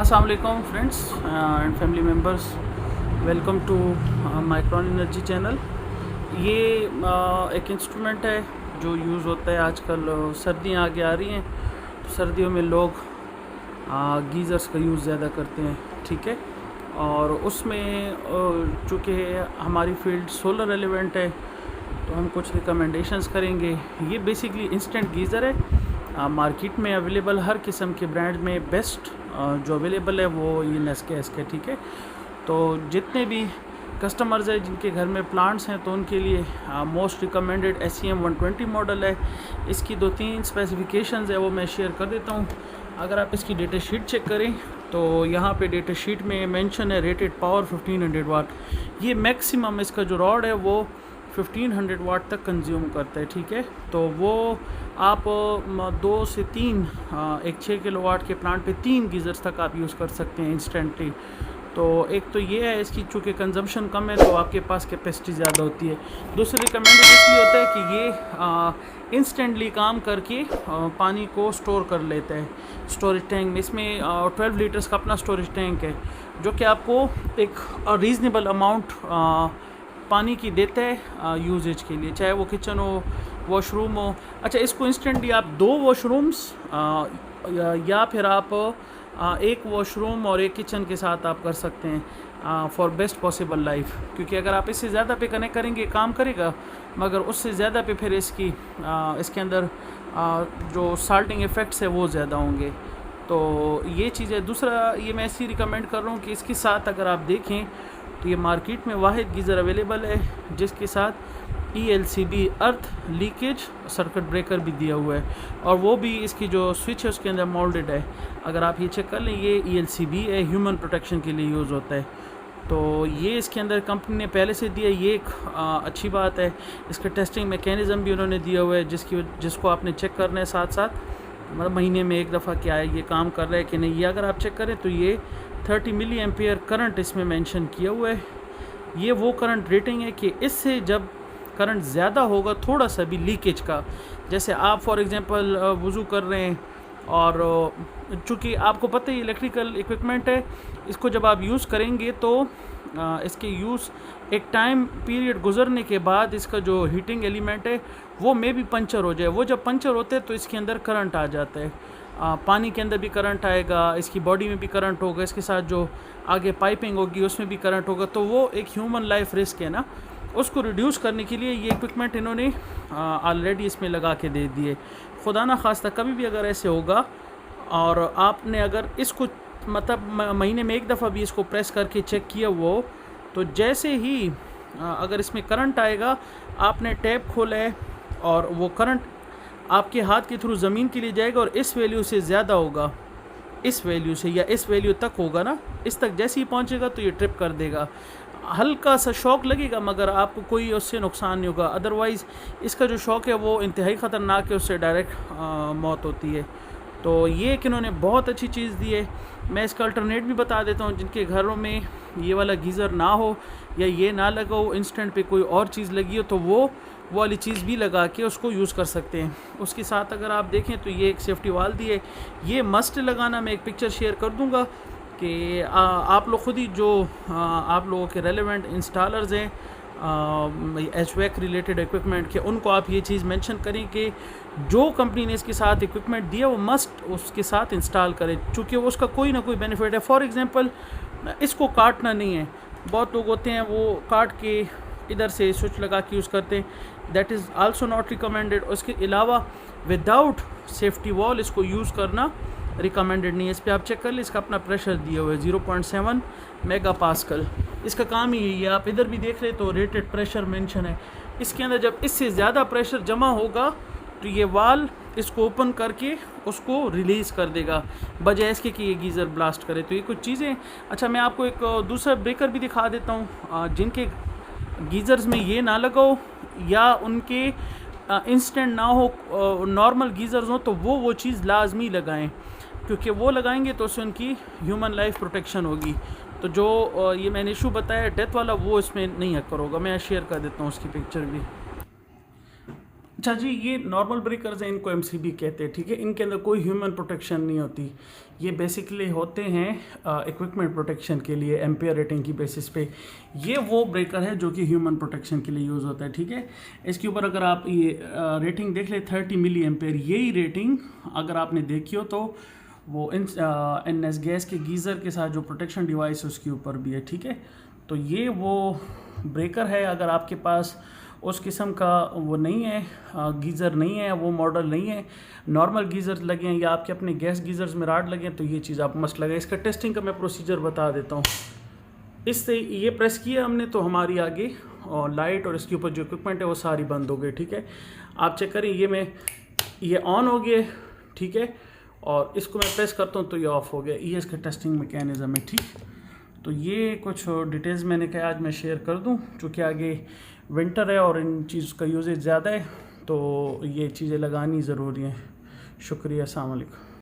अस्सलाम वालेकुम friends and family members, welcome to micron energy channel. ये एक इंस्ट्रूमेंट है जो यूज़ होता है आजकल। सर्दियाँ आगे आ रही हैं तो सर्दियों में लोग गीज़र्स का यूज़ ज़्यादा करते हैं, ठीक है। और उसमें चूँकि हमारी फील्ड सोलर एलिमेंट है तो हम कुछ रिकमेंडेशंस करेंगे। ये बेसिकली इंस्टेंट गीज़र है। मार्केट में अवेलेबल हर किस्म के ब्रांड में बेस्ट जो अवेलेबल है वो ये नेस्केस के, ठीक है। तो जितने भी कस्टमर्स हैं जिनके घर में प्लांट्स हैं तो उनके लिए मोस्ट रिकमेंडेड SEM 120 मॉडल है। इसकी 2-3 स्पेसिफिकेशंस है वो मैं शेयर कर देता हूँ। अगर आप इसकी डेटा शीट चेक करें तो यहाँ पे डेटा शीट में मेंशन है रेटेड पावर 1500 वाट। ये मैक्सिमम इसका जो रॉड है वो 1500 वाट तक कंज्यूम करता है, ठीक है। तो वो आप 2 से 3 एक 6 किलोवाट के प्लांट पे 3 गीज़र्स तक आप यूज़ कर सकते हैं इंस्टेंटली। तो एक तो ये है, इसकी चूँकि कंजम्पशन कम है तो आपके पास कैपेसिटी ज़्यादा होती है। दूसरी रिकमेंडेड इसलिए होता है कि ये इंस्टेंटली काम करके पानी को स्टोर कर लेता है स्टोरेज टैंक में। इसमें 12 लीटर्स का अपना स्टोरेज टैंक है जो कि आपको एक रीज़नेबल अमाउंट पानी की देता है यूजेज के लिए, चाहे वो किचन हो, वॉशरूम हो। अच्छा, इसको इंस्टेंटली आप 2 वॉशरूम्स या फिर आप एक वॉशरूम और एक किचन के साथ आप कर सकते हैं फॉर बेस्ट पॉसिबल लाइफ। क्योंकि अगर आप इससे ज़्यादा पे कनेक्ट करेंगे काम करेगा, मगर उससे ज़्यादा पे फिर इसके अंदर जो साल्टिंग इफ़ेक्ट्स है वो ज़्यादा होंगे। तो ये चीज़ है। दूसरा, ये मैं ऐसी रिकमेंड कर रहा हूँ कि इसके साथ अगर आप देखें तो ये मार्केट में वाहिद गीज़र अवेलेबल है जिसके साथ ELCB अर्थ लीकेज सर्किट ब्रेकर भी दिया हुआ है, और वो भी इसकी जो स्विच है उसके अंदर मोल्डेड है। अगर आप ये चेक कर लें, ये ELCB है, ह्यूमन प्रोटेक्शन के लिए यूज़ होता है। तो ये इसके अंदर कंपनी ने पहले से दिया, ये एक अच्छी बात है। इसका टेस्टिंग मैकेनिज़्म भी उन्होंने दिया हुआ है जिसको आपने चेक करना है साथ साथ, मतलब महीने में एक दफ़ा क्या है ये काम कर रहा है कि नहीं। ये अगर आप चेक करें तो ये 30 मिली एम्पियर करंट इसमें मेंशन किया हुआ है। ये वो करंट रेटिंग है कि इससे जब करंट ज़्यादा होगा थोड़ा सा भी लीकेज का, जैसे आप फॉर एग्जांपल वज़ू कर रहे हैं और चूँकि आपको पता है इलेक्ट्रिकल इक्विपमेंट है, इसको जब आप यूज़ करेंगे तो इसके यूज़ एक टाइम पीरियड गुजरने के बाद इसका जो हीटिंग एलिमेंट है वो मे भी पंचर हो जाए। वो जब पंचर होते हैं तो इसके अंदर करंट आ जाता है, पानी के अंदर भी करंट आएगा, इसकी बॉडी में भी करंट होगा, इसके साथ जो आगे पाइपिंग होगी उसमें भी करंट होगा। तो वो एक ह्यूमन लाइफ रिस्क है ना, उसको रिड्यूस करने के लिए ये इक्विपमेंट इन्होंने ऑलरेडी इसमें लगा के दे दिए। खुदा ना खास्ता कभी भी अगर ऐसे होगा और आपने अगर इसको मतलब महीने में एक दफ़ा भी इसको प्रेस करके चेक किया वो, तो जैसे ही अगर इसमें करंट आएगा, आपने टैप खोला है और वो करंट आपके हाथ के थ्रू ज़मीन के लिए जाएगा और इस वैल्यू से ज़्यादा होगा, इस वैल्यू से या इस वैल्यू तक होगा ना, इस तक जैसे ही पहुंचेगा तो ये ट्रिप कर देगा। हल्का सा शॉक लगेगा मगर आपको कोई उससे नुकसान नहीं होगा। अदरवाइज़ इसका जो शॉक है वो इंतहाई ख़तरनाक है, उससे डायरेक्ट मौत होती है। तो ये कि इन्होंने बहुत अच्छी चीज़ दी है। मैं इसका अल्टरनेट भी बता देता हूँ, जिनके घरों में ये वाला गीज़र ना हो या ये ना लगा हो, इंस्टेंट पे कोई और चीज़ लगी हो, तो वो वाली चीज़ भी लगा के उसको यूज़ कर सकते हैं। उसके साथ अगर आप देखें तो ये एक सेफ्टी वाल दी है, ये मस्ट लगाना। मैं एक पिक्चर शेयर कर दूँगा कि आप लोग ख़ुद ही जो आप लोगों के रेलेवेंट इंस्टॉलर्स हैं HVAC रिलेटेड इक्विपमेंट के, उनको आप ये चीज़ मेंशन करें कि जो कंपनी ने इसके साथ इक्विपमेंट दिया वो मस्ट उसके साथ इंस्टॉल करें, चूँकि वो उसका कोई ना कोई बेनिफिट है। फॉर एग्ज़ाम्पल, इसको काटना नहीं है। बहुत लोग होते हैं वो काट के इधर से स्विच लगा के यूज़ करते हैं, that is also not recommended. उसके अलावा विदाउट सेफ्टी वॉल इसको यूज़ करना रिकमेंडेड नहीं है। इस पर आप चेक कर लें, इसका अपना प्रेशर दिया हुआ है 0.7 मेगा पास्कल। इसका काम ही यही है। आप इधर भी देख रहे तो रेटेड प्रेशर मेंशन है। इसके अंदर जब इससे ज़्यादा प्रेशर जमा होगा तो ये वाल इसको ओपन करके उसको रिलीज़ कर देगा, बजाय इसके कि ये गीज़र ब्लास्ट करे। तो ये कुछ चीज़ें। अच्छा, मैं आपको एक दूसरा ब्रेकर भी दिखा देता हूँ। जिनके गीज़र्स में ये ना लगाओ या उनके इंस्टेंट ना हो, नॉर्मल गीज़र्स हो, तो वो चीज़ लाजमी लगाएं, क्योंकि वो लगाएंगे तो उससे उनकी ह्यूमन लाइफ प्रोटेक्शन होगी। तो जो ये मैंने इशू बताया डेथ वाला, वो इसमें नहीं अक्कर होगा। मैं शेयर कर देता हूँ उसकी पिक्चर भी। अच्छा जी, ये नॉर्मल ब्रेकर्स हैं, इनको एमसीबी कहते हैं, ठीक है। इनके अंदर कोई ह्यूमन प्रोटेक्शन नहीं होती। ये बेसिकली होते हैं इक्विपमेंट प्रोटेक्शन के लिए, एम्पेयर रेटिंग की बेसिस पे। ये वो ब्रेकर है जो कि ह्यूमन प्रोटेक्शन के लिए यूज़ होता है, ठीक है। इसके ऊपर अगर आप ये रेटिंग देख ले 30 मिली एम्पेयर, यही रेटिंग अगर आपने देखी हो तो वो इन एस गैस के गीज़र के साथ जो प्रोटेक्शन डिवाइस है उसके ऊपर भी है, ठीक है। तो ये वो ब्रेकर है। अगर आपके पास उस किस्म का वो नहीं है, गीज़र नहीं है, वो मॉडल नहीं है, नॉर्मल गीज़र लगे हैं या आपके अपने गैस गीज़र्स में राड लगे हैं, तो ये चीज़ आप मस्ट लगे। इसका टेस्टिंग का मैं प्रोसीजर बता देता हूँ। इससे ये प्रेस किया हमने तो हमारी आगे और लाइट और इसके ऊपर जो इक्विपमेंट है वो सारी बंद हो गई, ठीक है। आप चेक करें, ये ऑन हो गया, ठीक है। और इसको मैं प्रेस करता हूँ तो ये ऑफ़ हो गया। ये इसका टेस्टिंग मैकेनिज़्म है, ठीक। तो ये कुछ डिटेल्स मैंने कहा आज मैं शेयर कर दूं, चूँकि आगे विंटर है और इन चीज़ का यूजेज ज़्यादा है, तो ये चीज़ें लगानी ज़रूरी हैं। शुक्रिया, अस्सलाम वालेकुम।